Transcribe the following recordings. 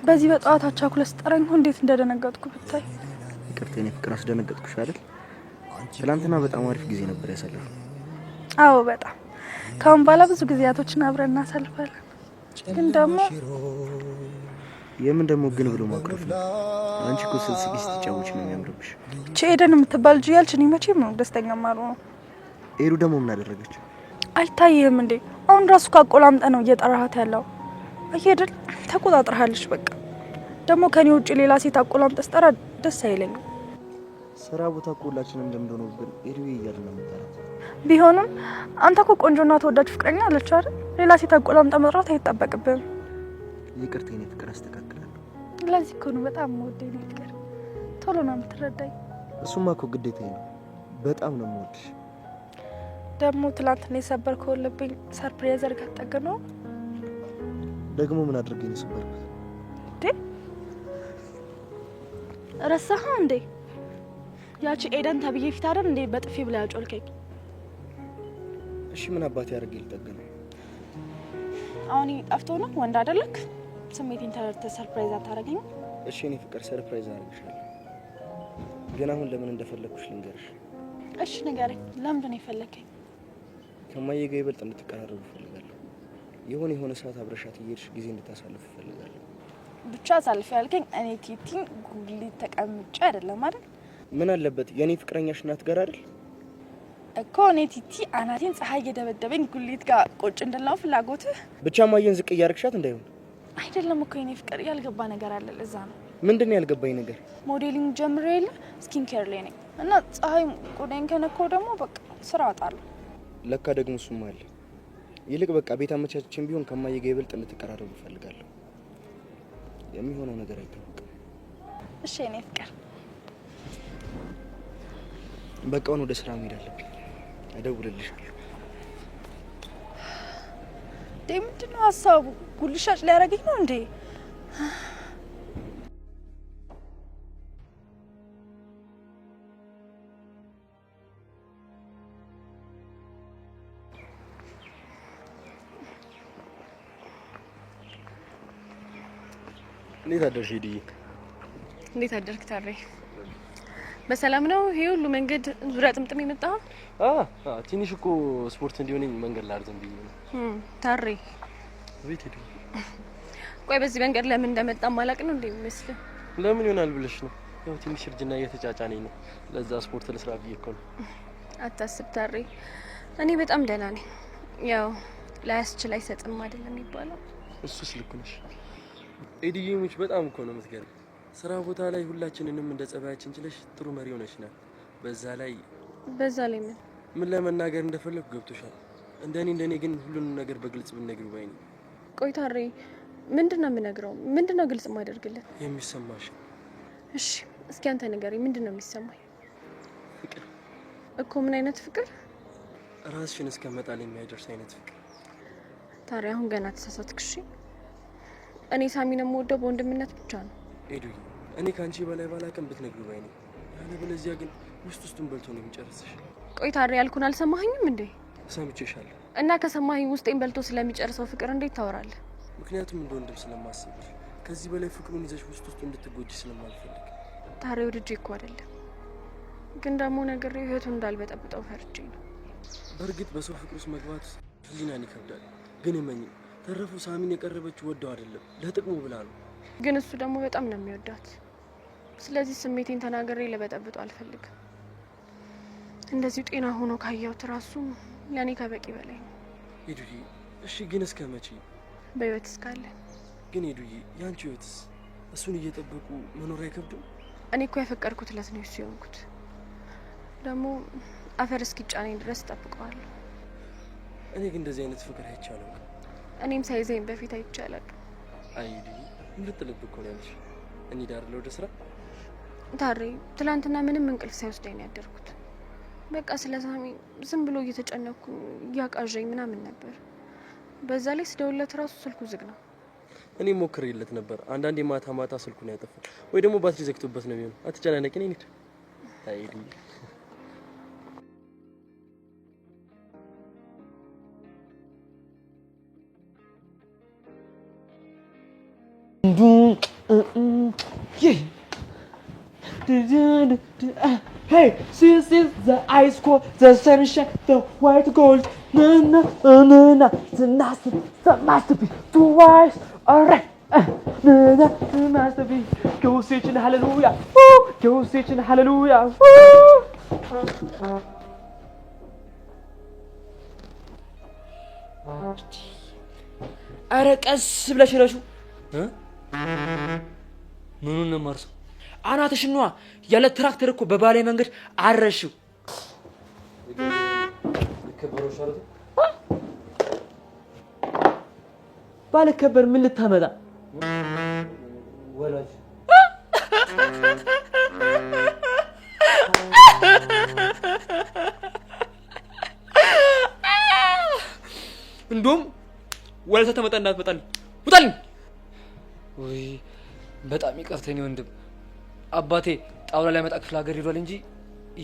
በዚህ በጠዋት አቻኩለ ስጠራኝ እንዴት እንደደነገጥኩ ብታይ። ይቅርታ የኔ ፍቅር አስደነገጥኩሽ አይደል? ትላንትና በጣም አሪፍ ጊዜ ነበር ያሳለፍነው። አዎ በጣም ካሁን በኋላ ብዙ ጊዜያቶችን አብረን እናሳልፋለን። ግን ደግሞ የምን ደግሞ ግን ብሎ ማቅረፍ ነው። አንቺ እኮ ስትስቂ ስትጫወቺ ነው የሚያምርብሽ። እቺ ኤደን የምትባል ልጅ ያልሽ እኔ መቼም ነው ደስተኛ ማልሆነው። ኤዱ ደግሞ ምን አደረገች? አይታየህም እንዴ? አሁን ራሱ ካቆላምጠ ነው እየጠራሃት ያለው። አይሄድል ተቆጣጥረሃለች በቃ። ደግሞ ከኔ ውጪ ሌላ ሴት አቆላምጠ ስጠራ ደስ አይለኝም። ስራ ቦታ እኮ ሁላችንም እንደምንሆነው ኤዱ እያልን ነው የምንጠራት። ቢሆንም አንተ እኮ ቆንጆና ተወዳጅ ፍቅረኛ አለች አይደል? ሌላ ሴት አቆላምጠ መጥራት አይጠበቅብህም። ይቅርታ የኔ ፍቅር አስተካክላለሁ። ለዚህ እኮ ነው በጣም የምወደው የኔ ፍቅር። ቶሎ ነው የምትረዳኝ። እሱማ እኮ ግዴታዬ ነው። በጣም ነው የምወድሽ። ደግሞ ትላንትና የሰበርከው ልብኝ ሰርፕራይዝ አድርገህ ጠገነው። ደግሞ ምን አድርጌ ነው የሰበርኩት? ረሳህ እንዴ? ያቺ ኤደን ተብዬ ፊት አይደል እንዴ በጥፊ ብላ ያጮልከኝ? እሺ ምን አባቴ ያርግ ይልጠገነው? አሁን ጠፍቶ ነው ወንድ አይደለክ? ስሜቴን ተረድተህ ሰርፕራይዝ አታረገኝ? እሺ እኔ ፍቅር ሰርፕራይዝ አድርግሻለሁ። ግን አሁን ለምን እንደፈለኩሽ ልንገርሽ። እሺ ንገረኝ። ለምንድን ነው የፈለከኝ? ከማየ ጋር ይበልጥ እንድትቀራረቡ እፈልጋለሁ። የሆነ ሰዓት አብረሻት እየሄድሽ ጊዜ እንድታሳልፍ እፈልጋለሁ። ብቻ አሳልፍ ያልከኝ እኔ ቲቲን ጉሊት ተቀምጬ አይደለም አይደል? ምን አለበት የኔ ፍቅረኛሽ ናት ጋር አይደል እኮ። እኔ ቲቲ አናቴን ፀሐይ እየደበደበኝ ጉሊት ጋር ቁጭ እንድለው ፍላጎትህ? ብቻ ማየን ዝቅ እያረግሻት እንዳይሆን። አይደለም እኮ የኔ ፍቅር፣ ያልገባ ነገር አለ። ለዛ ነው። ምንድነው ያልገባኝ ነገር? ሞዴሊንግ ጀምሬ የለ ስኪን ኬር ላይ ነኝ እና ፀሐይ ቆዳዬን ከነካው ደግሞ በቃ ስራ አጣለሁ። ለካ ደግሞ እሱም አለ። ይልቅ በቃ ቤት አመቻችችን ቢሆን ከማየ ጋር ይበልጥ እንድትቀራረቡ እፈልጋለሁ። የሚሆነው ነገር አይታወቅም። እሺ የኔ ፍቅር፣ በቃ አሁን ወደ ስራ መሄድ አለብኝ። እደውልልሻለሁ። ምንድነው ሀሳቡ? ጉልሻጭ ሊያረገኝ ነው እንዴ? እንዴት አደርሽ ሄድዬ? እንዴት አደርክ ታሬ? በሰላም ነው? ይሄ ሁሉ መንገድ ዙሪያ ጥምጥም የመጣው? ትንሽ እኮ ስፖርት እንዲሆነኝ መንገድ ላርዘም ብዬ ነው። ታሬ ቤት ሄዱ። ቆይ በዚህ መንገድ ለምን እንደመጣ ማላቅ ነው እንዴ የሚመስል? ለምን ይሆናል ብለሽ ነው? ያው ትንሽ እርጅና እየተጫጫነኝ ነው። ለዛ ስፖርት ልስራ ብዬ እኮ ነው። አታስብ ታሬ፣ እኔ በጣም ደህና ነኝ። ያው ላያስችል አይሰጥም አይደለም የሚባለው። እሱስ ልክ ነሽ ኤዲዬ። ሙች በጣም እኮ ነው የምትገርም። ስራ ቦታ ላይ ሁላችንንም እንደ ጸባያችን ችለሽ ጥሩ መሪ ሆነሽናል። በዛ ላይ ምን ለመናገር እንደፈለኩ ገብቶሻል። እንደኔ ግን ሁሉንም ነገር በግልጽ ብነግሪው ባይ ነኝ። ቆይ ታሬ፣ ምንድነው የምነግረው? ምንድነው ግልጽ ማደርግለት? የሚሰማሽ? እሺ እስኪ አንተ ንገረኝ፣ ምንድነው የሚሰማኝ? ፍቅር እኮ። ምን አይነት ፍቅር? ራስሽን እስከ መጣል የሚያደርስ አይነት ፍቅር። ታሬ አሁን ገና ተሳሳትክ። እሺ እኔ ሳሚን የምወደው በወንድምነት ብቻ ነው። ኤዱዬ፣ እኔ ካንቺ በላይ ባላቀም ብትነግሪው ባይ ነኝ። ያለበለዚያ ግን ውስጡን በልቶ ነው የሚጨርስሽ። ቆይ ታሬ፣ ያልኩን አልሰማኸኝም እንዴ? ሰምቼሻለሁ። እና ከሰማኸኝ ውስጤን በልቶ ስለሚጨርሰው ፍቅር እንዴት ታወራለህ? ምክንያቱም እንደ ወንድም ስለማስብሽ፣ ከዚህ በላይ ፍቅሩን ይዘሽ ውስጡ እንድትጎጂ ስለማልፈልግ። ታሬ ወድጄ እኮ አይደለም፣ ግን ደግሞ ነገር ህይወቱን እንዳልበጠብጠው ፈርቼ ነው። በእርግጥ በሰው ፍቅር ውስጥ መግባት ህሊናን ይከብዳል። ግን እመኝ፣ ተረፉ ሳሚን የቀረበችው ወደው አይደለም ለጥቅሙ ብላ ነው። ግን እሱ ደግሞ በጣም ነው የሚወዳት። ስለዚህ ስሜቴን ተናግሬ ለበጠብጠው አልፈልግም። እንደዚሁ ጤና ሆኖ ካየሁት ራሱ ለኔ ከበቂ በላይ ነው። ሄዱዬ፣ እሺ ግን እስከ መቼ? በህይወት እስካለ። ግን ሄዱዬ፣ ያንቺ ህይወትስ? እሱን እየጠበቁ መኖር አይከብድም? እኔ እኮ ያፈቀርኩት ለት ነው እሱ የሆንኩት። ደግሞ አፈር እስኪጫነኝ ድረስ እጠብቀዋለሁ። እኔ ግን እንደዚህ አይነት ፍቅር አይቻልም። እኔም ሳይዘኝ በፊት አይቻላል። አይ ሄዱዬ፣ ምርጥ ልብ እኮ ነው ያለሽ። እንሂድ አይደል ወደ ስራ? ታሬ፣ ትላንትና ምንም እንቅልፍ ሳይወስደኝ ነው ያደርኩት። በቃ ስለ ሳሚ ዝም ብሎ እየተጨነኩ እያቃዠኝ ምናምን ነበር። በዛ ላይ ስደውልለት ራሱ ስልኩ ዝግ ነው። እኔ ሞክሬለት ነበር። አንዳንዴ ማታ ስልኩን ያጠፋል ወይ ደግሞ ባትሪ ዘግቶበት ነው የሚሆነው። አትጨናነቂ፣ ነኝ እንሂድ። አይ ሄዱዬ፣ Hey, this is the ice cold, the sunshine, the white gold. Na na na na, the masterpiece, twice. Alright. Na na, the masterpiece. Go sing hallelujah. Woo! Go sing hallelujah. Woo! ኧረ ቀስ ብለሽ ረሹ ምኑን ነው የማርሰው? አናትሽን ነዋ። ያለ ትራክተር እኮ በባሌ መንገድ አረሽው። ባልከበር ምን ልታመጣ? ወላጅ እንደውም ወላጅ ተመጣ እንዳትመጣልኝ ውጣልኝ። ወይ በጣም ይቅርተኝ ወንድም። አባቴ ጣውላ ላይ መጣ ክፍለ ሀገር ሄዷል እንጂ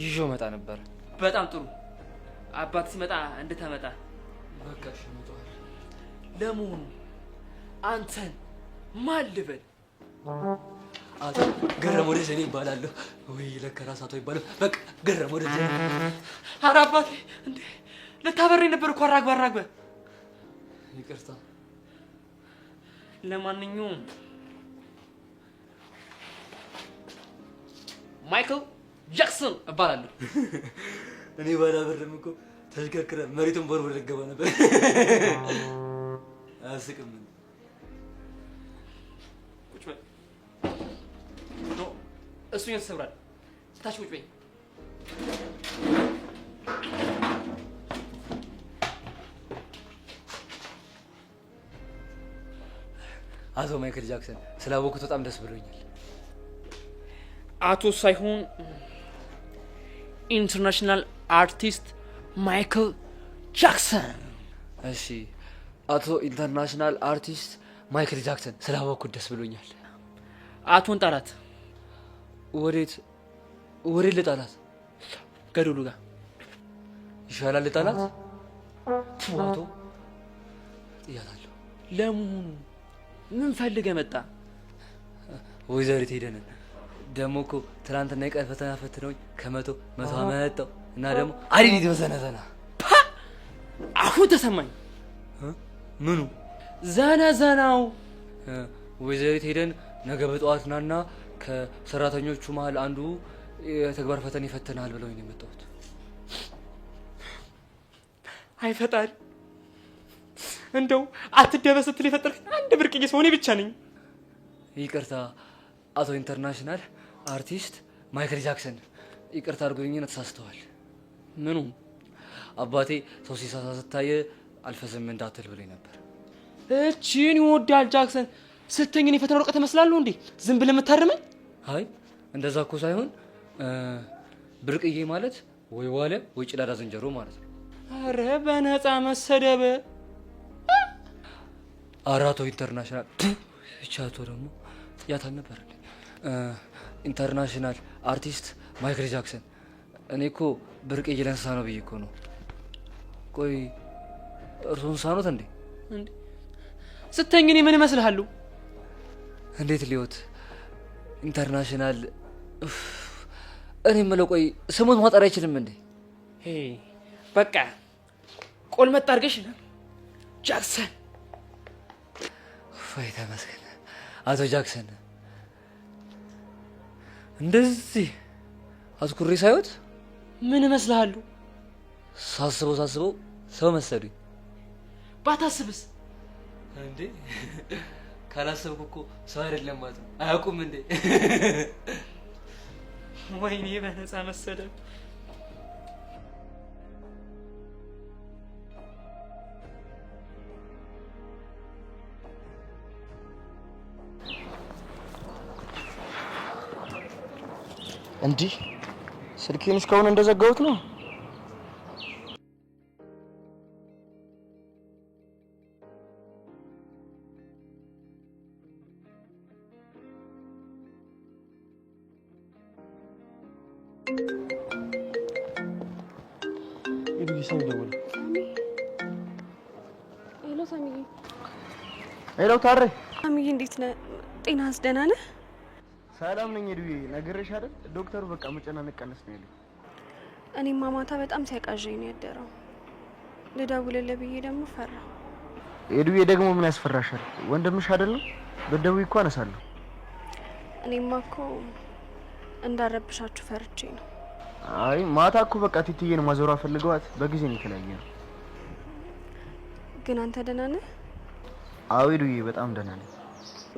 ይዤው መጣ ነበር። በጣም ጥሩ። አባት ሲመጣ እንድታመጣ በቃ እሺ መጣሁ። ለመሆኑ አንተን ማን ልበል? አቶ ገረም ወደ ዘኔ ይባላለሁ። ወይ ለከራስ አቶ ይባላል። በቃ ገረም ወደ ዘኔ። ኧረ አባቴ እንዴ ልታበረኝ ነበር እኮ አራግበ። ይቅርታ። ለማንኛውም ማይክል ጃክሰን እባላለሁ። እኔ ባላበርም እኮ ተሽከርክረ መሬቱን ቦርቦር ልገባ ነበር። አስቅም። ቁጭ በል። ኖ እሱኛው ተሰብሯል። ታች ቁጭ በይ። አቶ ማይክል ጃክሰን ስላወኩት በጣም ደስ ብሎኛል። አቶ ሳይሆን ኢንተርናሽናል አርቲስት ማይክል ጃክሰን። እሺ አቶ ኢንተርናሽናል አርቲስት ማይክል ጃክሰን ስላወኩት ደስ ብሎኛል። አቶን ጣላት። ወዴት ልጣላት? ገደሉ ጋር ይሻላል ልጣላት። አቶ ጥያታለሁ። ለመሆኑ ምን ፈልገህ መጣ? ወይዘሪት ሄደንን ደግሞ እኮ ትናንትና የቀን ፈተና ፈትነውኝ ከ100 አመጣው እና ደግሞ አሪፍ ዘነዘና አሁን ተሰማኝ። ምኑ ዘነዘናው? ወይዘሪት ሄደን ነገ በጠዋት ናና ከሰራተኞቹ መሀል አንዱ የተግባር ፈተና ይፈተናል ብለውኝ ነው የመጣሁት። አይ ፈጣሪ፣ እንደው አትደበስ ስትል የፈጠረኝ አንድ ብርቅዬ ሰው እኔ ብቻ ነኝ። ይቅርታ አቶ ኢንተርናሽናል አርቲስት ማይክል ጃክሰን፣ ይቅርታ አድርጎኝና ተሳስተዋል። ምኑ? አባቴ ሰው ሲሳሳት ስታየ አልፈዝም እንዳትል ብሎኝ ነበር። እቺን ይወዳል ጃክሰን ስትኝ እኔ ፈተና ወረቀት እመስላለሁ እንዴ? ዝም ብለህ የምታርመኝ? አይ እንደዛ እኮ ሳይሆን ብርቅዬ ማለት ወይ ዋለ ወይ ጭላዳ ዝንጀሮ ማለት ነው። አረ በነፃ መሰደበ። አራቶ ኢንተርናሽናል ብቻቶ ደግሞ ጥያት አልነበር እንዴ? ኢንተርናሽናል አርቲስት ማይክል ጃክሰን። እኔ እኮ ብርቅዬ ለእንስሳ ነው ብዬ እኮ ነው። ቆይ እርሶ እንስሳ ኖት እንዴ? እንዴ ስተኝ እኔ ምን እመስልሃለሁ? እንዴት ሊዮት ኢንተርናሽናል። እኔ የምለው ቆይ ስሙን ማጠር አይችልም እንዴ? በቃ ቆልመጥ አድርገሽ ጃክሰን። ወይ ተመስገን አቶ ጃክሰን። እንደዚህ አትኩሬ ሳይወት ምን እመስልሃለሁ? ሳስበው ሰው መሰሉኝ። ባታስብስ እንዴ? ካላሰብኩ እኮ ሰው አይደለም ማለት ነው። አያውቁም እንዴ? ወይኔ በነፃ መሰደብ። እንዲህ ስልኬን እስካሁን እንደዘጋሁት ነው። ሰው ደውል። ሄሎ ሳሚዬ። ሄሎ ታሬ። አሚዬ እንዴት ነህ? ጤናስ ደህና ነህ? ሰላም ነኝ ሄዱዬ። ነግሬሽ አይደል ዶክተሩ በቃ መጨናነቅ ቀነስ ነው ያለኝ። እኔማ ማታ በጣም ሲያቃዠኝ ነው ያደረው። ልደውልልህ ብዬ ደግሞ ፈራሁ። ሄዱዬ ደግሞ ምን ያስፈራሻል? ወንድምሽ አይደለም? በደውይ እኮ አነሳለሁ። እኔማ እኮ እንዳረብሻችሁ ፈርቼ ነው። አይ ማታ እኮ በቃ ቲቲዬን ማዞራ ፈልገዋት በጊዜ ነው የተለያየ ነው። ግን አንተ ደህና ነህ? አዎ ሄዱዬ በጣም ደህና ነኝ።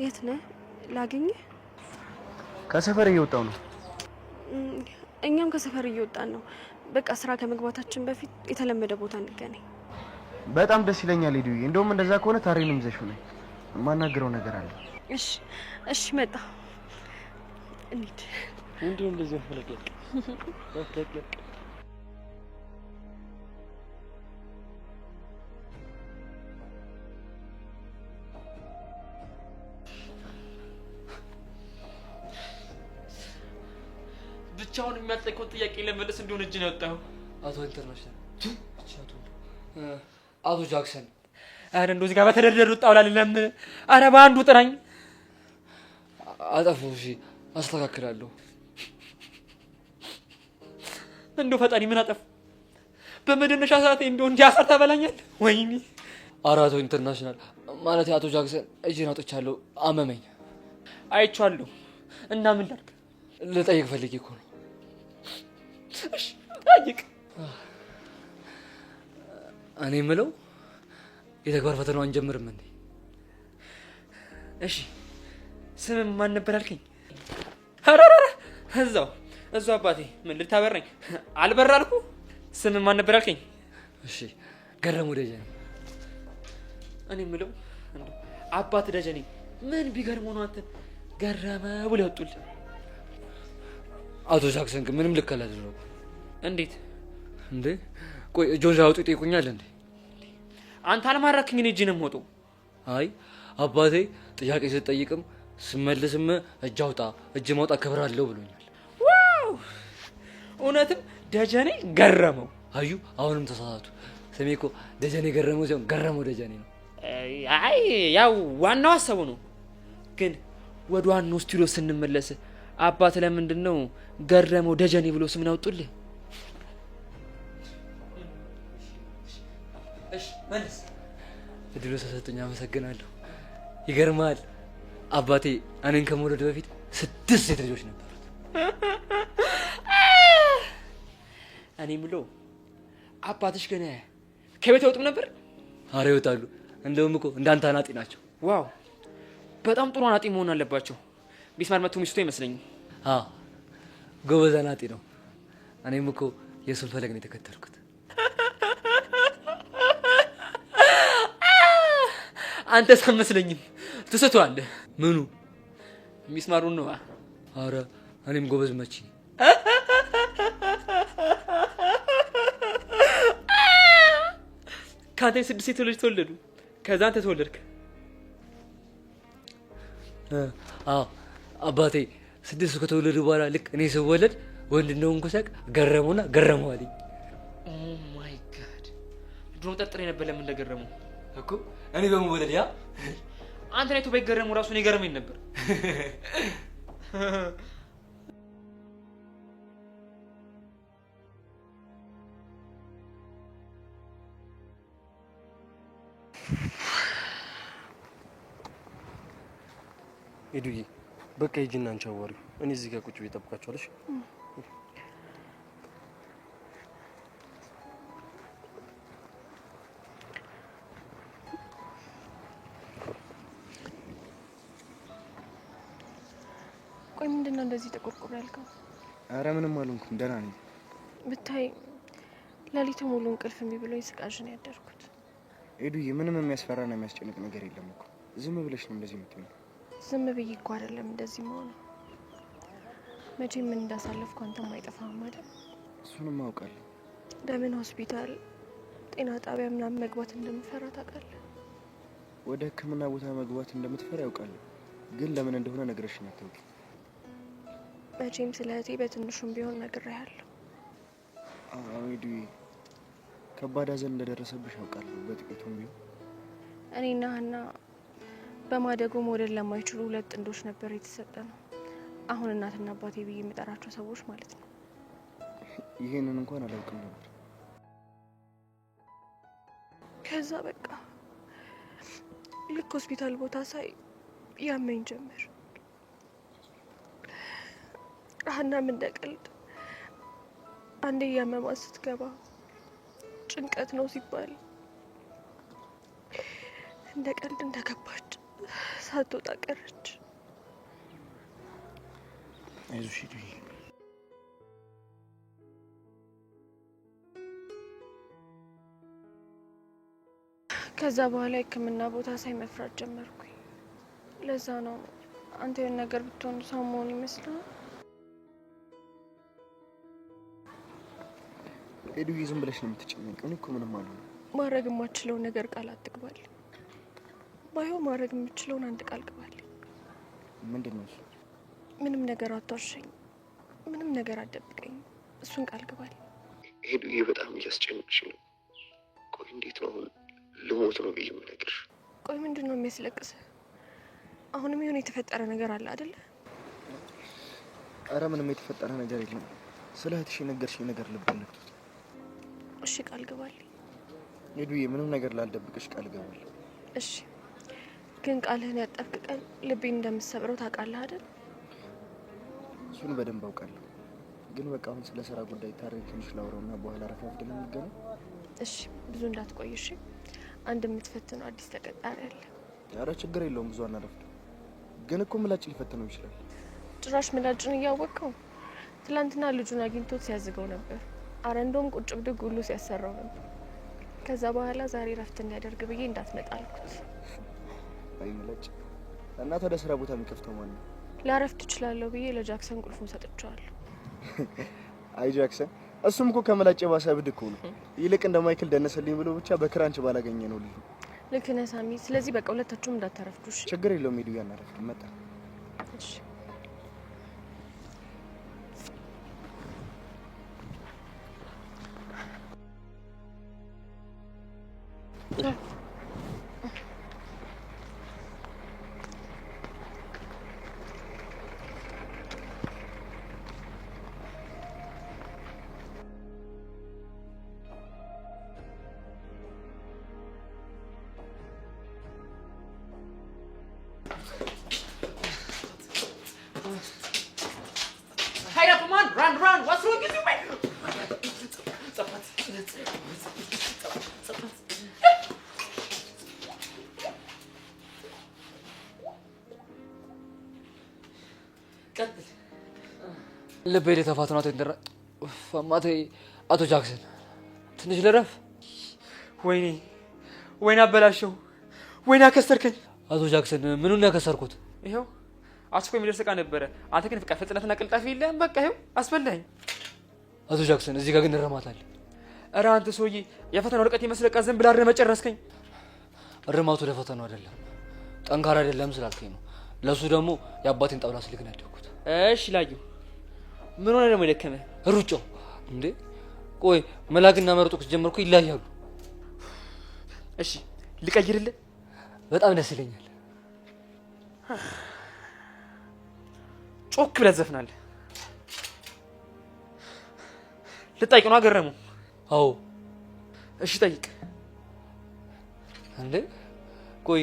የት ነህ? ላግኝህ? ከሰፈር እየወጣሁ ነው። እኛም ከሰፈር እየወጣን ነው። በቃ ስራ ከመግባታችን በፊት የተለመደ ቦታ እንገናኝ። በጣም ደስ ይለኛል ሄዱዬ። እንደውም እንደዛ ከሆነ ታሬንም ይዘሽው ነኝ። የማናግረው ነገር አለ። እሺ እሺ፣ መጣ እንሂድ። እንዴ እንደዚህ ፈለቀቅ ፈለቀቅ ብቻውን የሚያጠይቀውን ጥያቄ ለመለስ እንደሆነ እጅ ነው ያወጣው። አቶ ኢንተርናሽናል አቶ ጃክሰን አረ እንደዚህ ጋር በተደረደሩ ጣውላልለም። አረ በአንዱ ጥራኝ። አጠፋሁ። እሺ አስተካክላለሁ። እንደው ፈጣሪ ምን አጠፋ? በመደነሻ ሰዓት እንደው እንዲያሰር ተበላኛል። ወይኔ ኧረ አቶ ኢንተርናሽናል ማለት አቶ ጃክሰን እጄን አውጥቻለሁ፣ አመመኝ። አይቼዋለሁ እና ምን ላድርግ? ልጠይቅ ፈልጌ እኮ ነው። እሺ ጠይቅ። እኔ የምለው የተግባር ፈተናውን አንጀምርም እንዴ? እሺ ስም ማን ነበር አልከኝ? አራራ እዛው አባቴ ምን ልታበረኝ? አልበራልኩ። ስም ማን ነበር አልከኝ? እሺ ገረሙ ደጀኔ። እኔ የምለው እንደው አባት ደጀኔ ምን ቢገርመው ነው አንተ ገረመ ብሎ ያወጡልህ? አቶ ጃክሰን ግን ምንም ልክ አላደረጉ። እንዴት እንዴ? ቆይ እጆን ላውጡ ይጠይቁኛል እንዴ? አንተ አልማረክኝ እኔ እጅ ነው የምወጣው። አይ አባቴ ጥያቄ ስትጠይቅም ስመልስም እጅ አውጣ እጅ ማውጣት ክብር አለው ብሎኛል። ዋው እውነትም ደጀኔ ገረመው። አዩ አሁንም ተሳሳቱ። ስሜ እኮ ደጀኔ ገረመው ሲሆን ገረመው ደጀኔ ነው። አይ ያው ዋናው ሀሳቡ ነው። ግን ወደ ዋናው ስቱዲዮ ስንመለስ አባት ለምንድን ነው ገረመው ደጀኔ ብሎ ስምን አወጡልህ? እሺ መልስ። እድሉ ስለሰጡኝ አመሰግናለሁ። ይገርማል አባቴ እኔን ከመውለዱ በፊት 6 ሴት ልጆች ነበሩት። እኔ የምለው አባትሽ ገና ከቤት አይወጡም ነበር? ኧረ ይወጣሉ። እንደውም እኮ እንዳንተ አናጢ ናቸው። ዋው በጣም ጥሩ አናጢ መሆን አለባቸው። ቢስማር መጥቶ ሚስቱ አይመስለኝም። ጎበዝ አናጢ ነው። እኔም እኮ የእሱን ፈለግ ነው የተከተልኩት። አንተ ሳመስለኝም ትስተዋለህ። ምኑ? ሚስማሩን ነው። ኧረ እኔም ጎበዝ መቺ። ከአንተ 6 ሴት ልጆች ተወለዱ። ከዛ አንተ ተወለድክ። አባቴ 6 ከተወለዱ በኋላ ልክ እኔ ስወለድ ወንድ እንደሆንኩ ሲያውቅ ገረመውና ገረመው አለኝ። ኦ ማይ ጋድ ድሮ ጠርጥሬ ነበር ለምን እንደገረመው እኮ እኔ በመወለድ ያ አንተ ነህ ባይገረመው ራሱ እኔ ገረመኝ ነበር። ሄዱዬ በቃ ሂጂና አንቺ አዋሪው። እኔ እዚህ ጋር ቁጭ ብዬ እጠብቃችኋለሁ። ቆይ ምንድነው እንደዚህ ተቆርቆር ያልከው? አረ ምንም አልሆንኩም ደህና ነኝ። ብታይ ሌሊቱ ሙሉ እንቅልፍ እምቢ ብሎኝ ስቃዥ ነው ያደርኩት። ሄዱዬ ምንም የሚያስፈራና የሚያስጨንቅ ነገር የለም እኮ። ዝም ብለሽ ነው እንደዚህ የምትሆነው። ዝም ብዬ እኮ አይደለም እንደዚህ መሆኑ። መቼም ምን እንዳሳለፍኩ አንተም አይጠፋህም አይደል? እሱንም አውቃለሁ። ለምን ሆስፒታል፣ ጤና ጣቢያ ምናምን መግባት እንደምፈራ ታውቃለህ? ወደ ሕክምና ቦታ መግባት እንደምትፈራ ያውቃለሁ። ግን ለምን እንደሆነ ነግረሽኝ አታውቂም። መቼም ስለ እህቴ በትንሹም ቢሆን ነግሬሃለሁ። አዎ ሄዱዬ ከባድ ሐዘን እንደደረሰብሽ አውቃለሁ። በጥቂቱም ቢሆን እኔና ሀና በማደጎ መውለድ ለማይችሉ ሁለት ጥንዶች ነበር የተሰጠነው። አሁን እናትና አባቴ ብዬ የምጠራቸው ሰዎች ማለት ነው። ይሄንን እንኳን አላውቅም ነበር። ከዛ በቃ ልክ ሆስፒታል ቦታ ሳይ ያመኝ ጀመር። ሀናም እንደቀልድ አንዴ ያመማት ስትገባ ጭንቀት ነው ሲባል እንደ ቀልድ እንደገባች ሳትወጣ ቀረች። አይዞሽ ሂዱ። ከዛ በኋላ ሕክምና ቦታ ሳይ መፍራት ጀመርኩኝ። ለዛ ነው አንተ የሆነ ነገር ብትሆን ሰው መሆን ይመስላል። ሄዱዬ ዝም ብለሽ ነው የምትጨነቂው። እኔ እኮ ምንም አልሆነም። ማድረግ የማትችለውን ነገር ቃል አትግባል። ባይሆን ማድረግ የምችለውን አንድ ቃል ግባል። ምንድን ነው እሱ? ምንም ነገር አትዋሸኝ፣ ምንም ነገር አትደብቀኝ። እሱን ቃል ግባል። ሄዱዬ በጣም እያስጨነቅሽ ነው። ቆይ እንዴት ነው ልሞት ነው ብዬ የምነግርሽ? ቆይ ምንድን ነው የሚያስለቅስህ? አሁንም የሆነ የተፈጠረ ነገር አለ አይደለ? አረ ምንም የተፈጠረ ነገር የለም። ስለ እህትሽ የነገርሽኝ ነገር ልብ ነክቶት። እሺ ቃል ግባል። ሄዱዬ ምንም ነገር ላልደብቅሽ ቃል ገባለሁ። እሺ ግን ቃልህን ያጠፍክ ቀን ልቤን እንደምትሰብረው ታውቃለህ አይደል? እሱን በደንብ አውቃለሁ። ግን በቃ አሁን ስለ ስራ ጉዳይ ታሪክ ትንሽ ላውራውና በኋላ ረፋፍደን እንገናኝ። እሺ ብዙ እንዳትቆይ እሺ። አንድ የምትፈትነው አዲስ ተቀጣሪ አለ። ኧረ ችግር የለውም ብዙ አናረፍድ። ግን እኮ ምላጭ ሊፈትነው ይችላል። ጭራሽ ምላጭን እያወቀው ትላንትና ልጁን አግኝቶት ሲያዝገው ነበር። አረ እንደውም ቁጭ ብድግ ሁሉ ሲያሰራው ነበር። ከዛ በኋላ ዛሬ ረፍት እንዲያደርግ ብዬ እንዳትመጣ አልኩት። አይ ምላጭ እና ታዲያ ስራ ቦታ የሚከፍተው ማን ነው? ላረፍት እችላለሁ ብዬ ለጃክሰን ቁልፉን ሰጥቼዋለሁ። አይ ጃክሰን እሱም እኮ ከመላጭ ባሰ ብድ እኮ ነው። ይልቅ እንደ ማይክል ደነሰልኝ ብሎ ብቻ በክራንች ባላገኘ ነው ልጁ። ልክ ነህ ሳሚ። ስለዚህ በቃ ሁለታችሁም እንዳታረፍዱ እሺ? ችግር የለውም ሄዱ ያናረፍድ መጣ። እሺ Hide up, man! Run! What's wrong with you, man? ልቤ ተፋትኗት እንደራ ፈማቴ አቶ ጃክሰን ትንሽ ልረፍ። ወይኔ አበላሸው። ወይኔ አከሰርከኝ። አቶ ጃክሰን ምኑን ያከሰርኩት? ይሄው አስኮ የሚደርስ ዕቃ ነበረ። አንተ ግን ፍቃ ፍጥነትና ቅልጣፊ የለህም። በቃ ይሄው አስበላኝ። አቶ ጃክሰን እዚህ ጋር ግን እረማታለሁ። ኧረ አንተ ሰውዬ የፈተናው ወረቀት ይመስል ዕቃ ዝም ብለህ አርመህ ጨረስከኝ። እርማቱ ለፈተናው አይደለም ጠንካራ አይደለም ስላልከኝ ነው። ለሱ ደግሞ የአባቴን ጣውላ ስልክ ነው ያደረኩት። እሺ ላዩ ምን ሆነ ደግሞ የደከመህ? ሩጫው እንዴ! ቆይ መላክና መርጦክ ጀመርኩ ይለያያሉ። እሺ ልቀይርልህ? በጣም ደስ ይለኛል። ጮክ ብለህ ትዘፍናለህ። ልጠይቅ ነው አገረሙ? አዎ። እሺ ጠይቅ። እንዴ ቆይ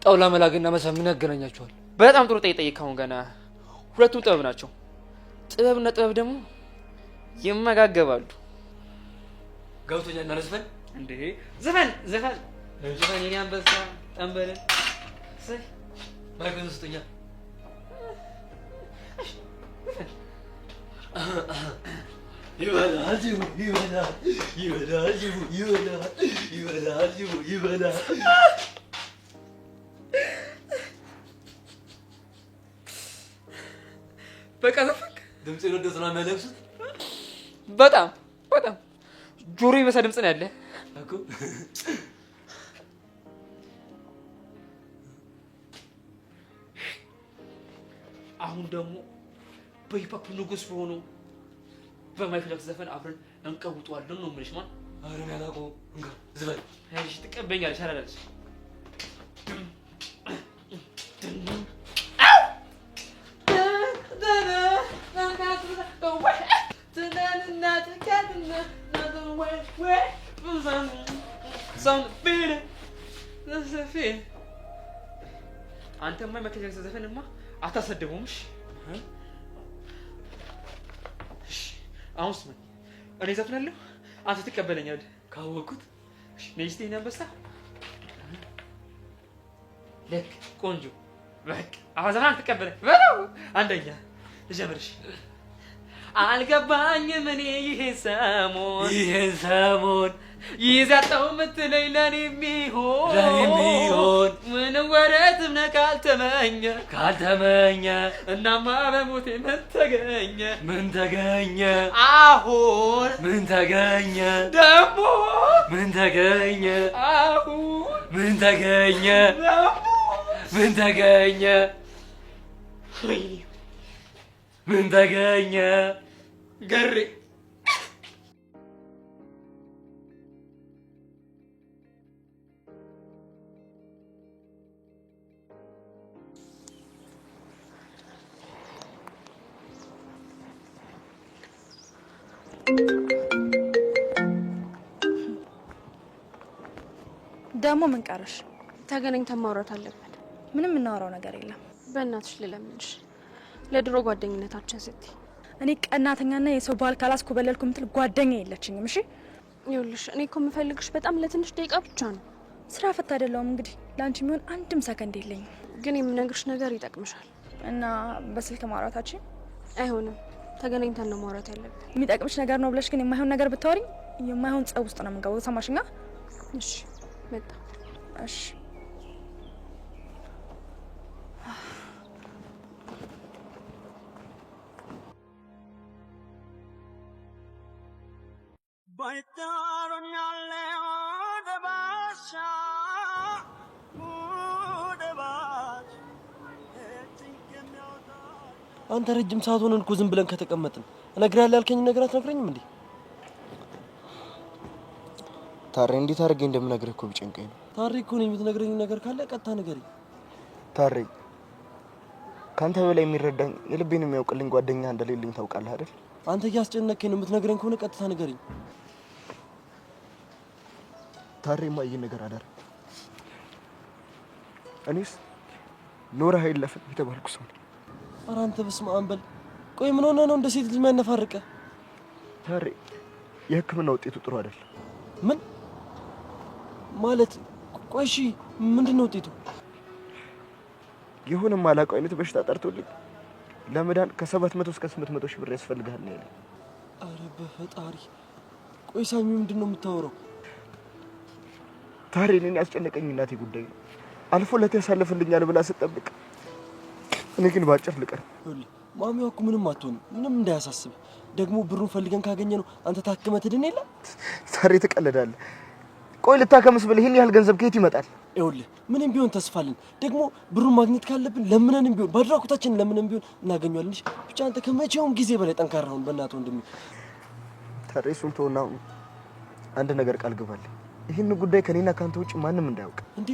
ጣውላ መላክና መሳም ምን ያገናኛቸዋል? በጣም ጥሩ ጠይቅ። አሁን ገና ሁለቱም ጥበብ ናቸው። ጥበብና ጥበብ ደግሞ ይመጋገባሉ። ገብቶኛል። እና ዘፈን እንዴ ዘፈን የኔ አንበሳ ጠንበለን ሰይ ማይክሮን ስጡኛ። ይበላል። በቃ ዘፈንክ። ድምጽ ነው እንደዛ ነው የሚያለቅሱት። በጣም ጆሮ ይበሳ ድምጽ ነው ያለ እኮ። አሁን ደግሞ በሂፓፕ ንጉስ በሆነው በማይክል ጃክሰን ዘፈን አብረን እንቀውጠዋለን ነው የምልሽ። ማን አረም ያላቆ እንጋ ዝፈን አይሽ ትቀበኛለሽ አላለች አንተማ መከጀል ዘፈንማ አታሰደቡም። እሺ አሁንስ ምን እኔ ዘፍናለሁ አንተ ትቀበለኛለህ ካወኩት። እሺ ነይስቴን አንበሳ ልክ ቆንጆ በቃ አሁን ዘፈን ትቀበለኝ በለው አንደኛ ልጀምርሽ። አልገባኝም እኔ ይሄን ሰሞን ይዛጣው ምትለኝ ለኔ የሚሆን ምን ወረትም ነው ካልተመኘ እናማ በሞቴ ምን ተገኘ አሁን ምን ተገኘ ደሞ ምን ተገኘ አሁን ምን ተገኘ ደሞ ምን ተገኘ ምን ተገኘ ገሬ ደግሞ ምን ቀረሽ? ተገናኝተን ማውራት አለብን። ምንም እናወራው ነገር የለም። በእናትሽ ልለምንሽ ለድሮ ጓደኝነታችን ስትይ። እኔ ቀናተኛና የሰው ባል ካላስኮበለልኩ ምትል ጓደኛ የለችኝም። እሺ ይኸውልሽ እኔ እኮ የምፈልግሽ በጣም ለትንሽ ደቂቃ ብቻ ነው። ስራ ፈት አይደለሁም እንግዲህ ለአንቺ የሚሆን አንድም ሰከንድ የለኝም። ግን የምነግርሽ ነገር ይጠቅምሻል። እና በስልክ ማውራታችን አይሆንም። ተገናኝተን ነው ማውራት ያለብን። የሚጠቅምሽ ነገር ነው ብለሽ ግን የማይሆን ነገር ብታወሪኝ የማይሆን ጸብ ውስጥ ነው የምንገባው። ሰማሽኛ? እሺ መጣ። እሺ አንተ ረጅም ሰዓት ሆነን እኮ ዝም ብለን ከተቀመጥን እነግርሃለሁ ያልከኝ ነገር አትነግረኝም እንዴ? ታሬ እንዴት አድርጌ እንደምነግርህ እኮ ቢጨንቀኝ ነው። ታሬ እኮ ነው የምትነግረኝ ነገር ካለ ቀጥታ ንገረኝ። ታሬ ካንተ በላይ የሚረዳኝ የልቤን የሚያውቅልኝ ጓደኛ እንደሌለኝ ታውቃለህ አይደል? አንተ እያስጨነቀኝ ነው። የምትነግረኝ ከሆነ ቀጥታ ንገረኝ። ታሬማ ይሄን ነገር አዳር እኔስ ኖራ ኃይል ለፈ የተባልኩ ሰው ነኝ። ኧረ አንተ በስመ አብ በል። ቆይ ምን ሆነ ነው እንደ ሴት ልጅ የሚያነፋርቀ? ታሬ የሕክምና ውጤቱ ጥሩ አይደለም። ምን ማለት? ቆይ እሺ ምንድነው ውጤቱ? የሆነ ማላውቀው አይነት በሽታ ጠርቶልኝ ለመዳን ከ700 እስከ 800 ሺህ ብር ያስፈልጋል ነው ያለኝ። ኧረ በፈጣሪ። ቆይ ሳሚ ምንድነው የምታወራው? ታሬ እኔን ያስጨነቀኝ እናቴ ጉዳይ ነው። አልፎለት ያሳልፍልኛል ብላ ስትጠብቅ እኔ ግን ባጭር ልቀር። ማሚዋ እኮ ምንም አትሆንም። ምንም እንዳያሳስብ። ደግሞ ብሩን ፈልገን ካገኘ ነው አንተ ታክመህ ትድን የለ። ታሬ ትቀልዳለህ። ቆይ ልታከምስ ብለህ ይሄን ያህል ገንዘብ ከየት ይመጣል? ይኸውልህ ምንም ቢሆን ተስፋልን። ደግሞ ብሩን ማግኘት ካለብን ለምነንም ቢሆን ባድራኩታችን ለምነንም ቢሆን እናገኘዋለን። እሺ ብቻ አንተ ከመቼውም ጊዜ በላይ ጠንካራ ሁን በእናትህ ወንድሜ። ታሬ እሱን ተውና አንድ ነገር ቃል ግባልኝ። ይሄን ጉዳይ ከኔና ካንተ ውጪ ማንም እንዳያውቅ። እንዴ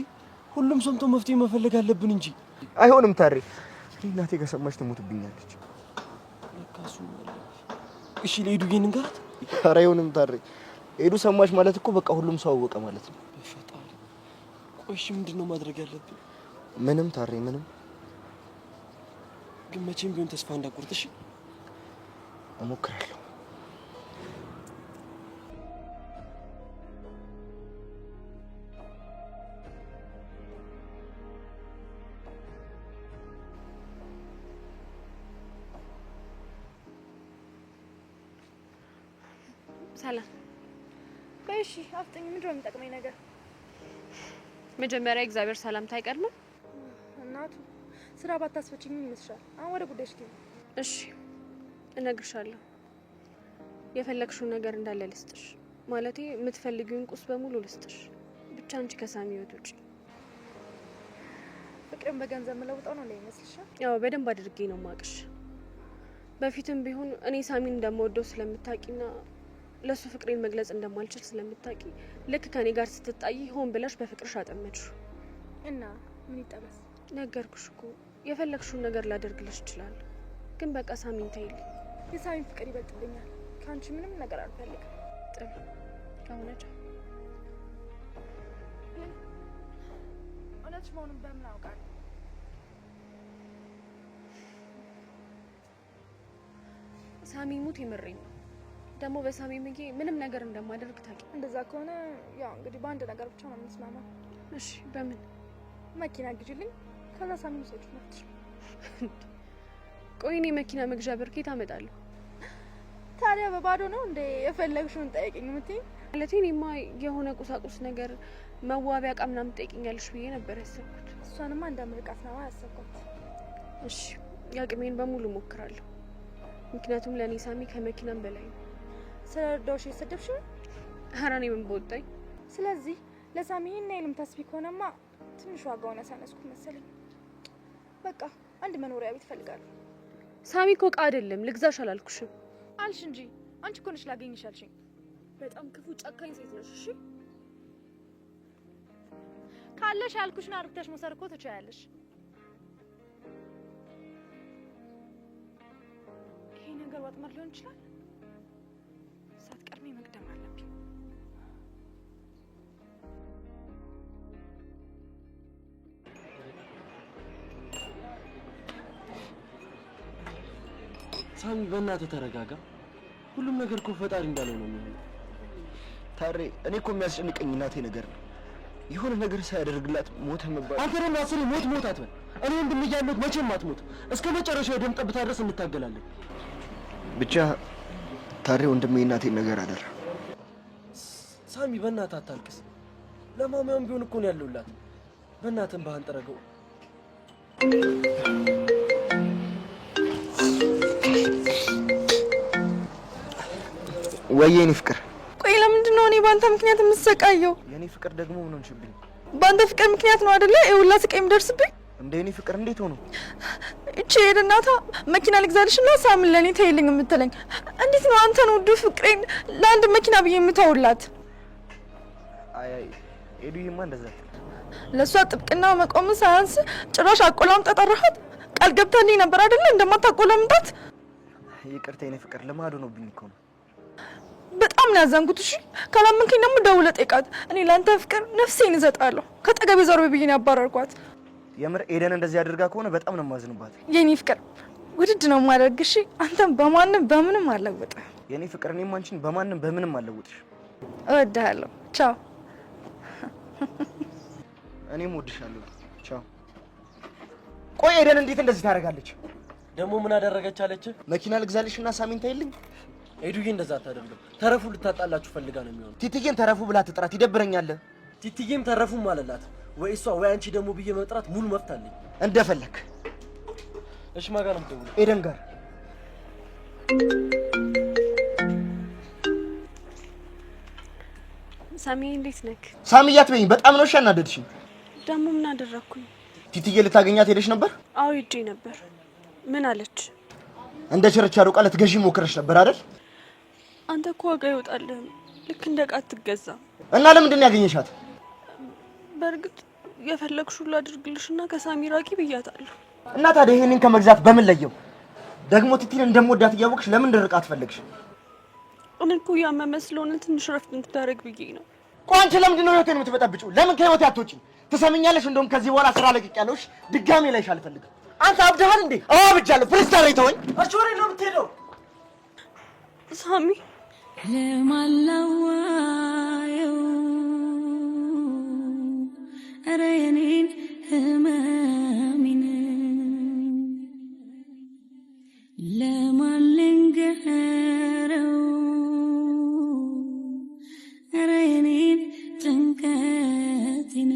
ሁሉም ሰምቶ መፍትሄ መፈለግ አለብን እንጂ። አይሆንም ታሬ። እናቴ ከሰማች ትሞትብኛለች። ለካሱ እሺ ለሄዱዬ ንገራት። ኧረ አይሆንም ታሬ። ሄዱ ሰማች ማለት እኮ በቃ ሁሉም ሰው አወቀ ማለት ነው። በፈጣሪ። ቆይ እሺ ምንድነው ማድረግ ያለብን? ምንም ታሬ ምንም። ግን መቼም ቢሆን ተስፋ እንዳትቆርጥ እሺ? እሞክራለሁ። ሰላም። ቆይ እሺ አፍጥኝ። ምንድነው የሚጠቅመኝ ነገር? መጀመሪያ እግዚአብሔር ሰላምታ አይቀድምም? እናቱ ስራ ባታስፈችኝ ምን ይመስልሻል? አሁን ወደ ጉዳይሽ ግቢ። እሺ እነግርሻለሁ። የፈለግሽው ነገር እንዳለ ልስጥሽ። ማለቴ የምትፈልጊውን ቁስ በሙሉ ልስጥሽ። ብቻ አንቺ ከሳሚ ህይወት ውጪ። ፍቅርን በገንዘብ መለውጠው ነው ይመስልሻል? ያው በደንብ አድርጌ ነው ማቅሽ። በፊትም ቢሆን እኔ ሳሚን እንደምወደው ስለምታቂና ለሱ ፍቅሬን መግለጽ እንደማልችል ስለምታቂ ልክ ከኔ ጋር ስትጣይ ሆን ብለሽ በፍቅርሽ አጠመድሽ። እና ምን ይጠበስ? ነገርኩሽ እኮ የፈለግሽውን ነገር ላደርግልሽ ይችላል። ግን በቃ ሳሚን ተይልኝ። የሳሚን ፍቅር ይበልጥልኛል። ካንቺ ምንም ነገር አልፈልግም። ጥሩ ከሆነች እውነትሽ መሆኑን በምን አውቃለሁ? ሳሚ ሙት ይምረኝ ደግሞ በሳሚ ምጌ ምንም ነገር እንደማደርግ ታውቂ እንደዛ ከሆነ ያው እንግዲህ በአንድ ነገር ብቻ ነው የምንስማማው እሺ በምን መኪና ግዢልኝ ከዛ ሳሚ ሰጭ ነው ቆይ እኔ መኪና መግዣ ብር ከየት አመጣለሁ ታዲያ በባዶ ነው እንደ የፈለግሽውን ጠይቂኝ ምትይ ማለቴ እኔማ የሆነ ቁሳቁስ ነገር መዋቢያ ዕቃ ምናምን ጠይቂኛለሽ ብዬ ነበር ያሰብኩት እሷንማ እንደምርቃት ነው ያሰብኩት እሺ ያቅሜን በሙሉ ሞክራለሁ ምክንያቱም ለኔ ሳሚ ከመኪናም በላይ ነው ስለርዳውሽ ይሰደብሽ ኧረ እኔ ምን በወጣኝ ስለዚህ ለሳሚ እና የልም ተስቢ ከሆነማ ትንሽ ዋጋውን ያሳነስኩ መሰለኝ በቃ አንድ መኖሪያ ቤት ፈልጋለሁ ሳሚ እኮ ዕቃ አይደለም ልግዛሽ አላልኩሽም አልሽ እንጂ አንቺ እኮ ነሽ ላገኝሽ አልሽኝ በጣም ክፉ ጨካኝ ሴት ነሽ እሺ ካለሽ ያልኩሽና አርግተሽ መውሰድ እኮ ትችያለሽ ይሄ ነገር ወጥመድ ሊሆን ይችላል ሳትቀድሜ መቅደም አለብኝ ሳሚ በእናትህ ተረጋጋ ሁሉም ነገር እኮ ፈጣሪ እንዳለው ነው የሚሆነው ታሬ እኔ እኮ የሚያስጨንቀኝ እናቴ ነገር ነው የሆነ ነገር ሳያደርግላት ሞተ መባል አንተ ደግሞ አስሬ ሞት አትበል እኔ ወንድም እያለሁ መቼም አትሞት እስከ መጨረሻው ደም ጠብታ ድረስ እንታገላለን ብቻ ታሬ ወንድሜ እናቴ ነገር አደረ ሳሚ በእናትህ አታልቅስ ለማማም ቢሆን እኮ ነው ያለውላት በእናትህ ባህን ጠረገው ወይኔ ፍቅር ቆይ ለምንድን ነው እኔ ባንተ ምክንያት የምሰቃየው የኔ ፍቅር ደግሞ ምን ሆንሽብኝ ባንተ ፍቅር ምክንያት ነው አይደለ ይውላ ስቃይ የሚደርስብኝ እንደ የኔ ፍቅር እንዴት ሆኖ እቺ የደናታ መኪና ልግዛልሽና ሳምን ለኔ ተይልኝ የምትለኝ እንዴት ነው አንተ ነው ውዱ ፍቅሬን ለአንድ መኪና ብዬ የምተውላት አይ ኤዱይማ እንደዛ ለሷ ጥብቅና መቆም ሳያንስ ጭራሽ አቆላምጣ ጠራሃት ቃል ገብታልኝ ነበር አይደለ እንደማታቆላምጣት ይቅርታ የኔ ፍቅር ለማዶ ነው ብኝ እኮ ነው በጣም ያዘንኩት እሺ ካላመንከኝ ደግሞ ደውለህ ጠይቃት እኔ ላንተ ፍቅር ነፍሴን እሰጣለሁ ከጠገቤ ዞር ብዬ ነው ያባረርኳት የምር ኤደን እንደዚህ አድርጋ ከሆነ በጣም ነው ማዝንባት የኔ ፍቅር ውድድ ነው ማድረግሽ አንተም በማንም በምንም አለውጥ የኔ ፍቅር እኔም አንቺን በማንም በምንም አለውጥሽ እወድሃለሁ ቻው እኔም እወድሻለሁ ቻው ቆይ ኤደን እንዴት እንደዚህ ታደርጋለች ደግሞ ምን አደረገች አለች መኪና ልግዛልሽና ሳሚን ታይልኝ ኤዱዬ እንደዛ አታደርግም ተረፉ ልታጣላችሁ ፈልጋ ነው የሚሆነው ቲቲጌን ተረፉ ብላ ትጥራት ይደብረኛል ቲቲጌም ተረፉም አለላት ወይ እሷ ወይ አንቺ ደግሞ ብዬ መጥራት ሙሉ መብት አለኝ እንደፈለክ እሺ ማጋር ነው ደውል ኤደን ጋር ሳሚ እንዴት ነክ ሳሚያት በይኝ በጣም ነው ሻናደድሽኝ ደግሞ ምን አደረኩኝ ቲቲጌ ልታገኛት ሄደሽ ነበር አዎ ሂጄ ነበር ምን አለች እንደ ቸርቻሮ ቃል ልትገዢ ሞክረሽ ነበር አይደል አንተ እኮ ዋጋ ይወጣልህ ልክ እንደ ዕቃ ትገዛ እና ለምንድን ነው ያገኘሻት በርግጥ የፈለግሽው ላድርግልሽና ከሳሚ ራቂ ብያታለሁ እና ታዲያ ይሄንን ከመግዛት በምን ለየው ደግሞ ቲቲን እንደምወዳት እያወቅሽ ለምን ድርቃት ፈለግሽ እኔ እኮ ያመመ ስለሆነ ትንሽ ረፍት እንድታረግ ብዬ ነው ቆንጆ ለምንድን ነው ህይወቴን የምትበጠብጪው ለምን ከህይወቴ አትወጪም ትሰሚኛለሽ እንደውም ከዚህ በኋላ ስራ ለቅቄያለሁሽ ድጋሜ ላይሽ አልፈልግም አንተ አብደሃል እንዴ አዎ ብቻለሁ ፕሪስታር ይተወኝ አቾሪ ነው የምትሄደው ሳሚ ለማላዋየው ኧረ የኔን ህመሜን ለማን ልንገረው ኧረ የኔን ጭንቀቴን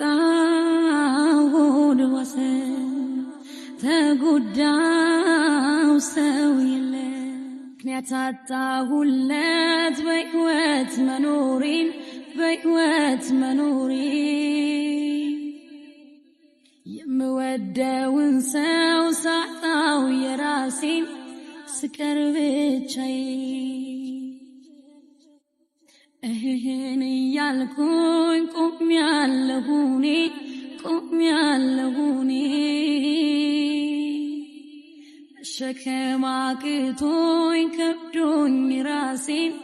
አቅማጣሁ ሆድ ባሰ ተጎዳው ሰው የለ ምክንያት አጣሁለት በሕይወት መኖሬ የምወደውን ሰው ሳጣው የራሴን ስቀር ብቻዬ እህን እያልኩኝ ቆሜያለሁ እኔ ሸክም አቅቶኝ ከብዶኝ ራሴን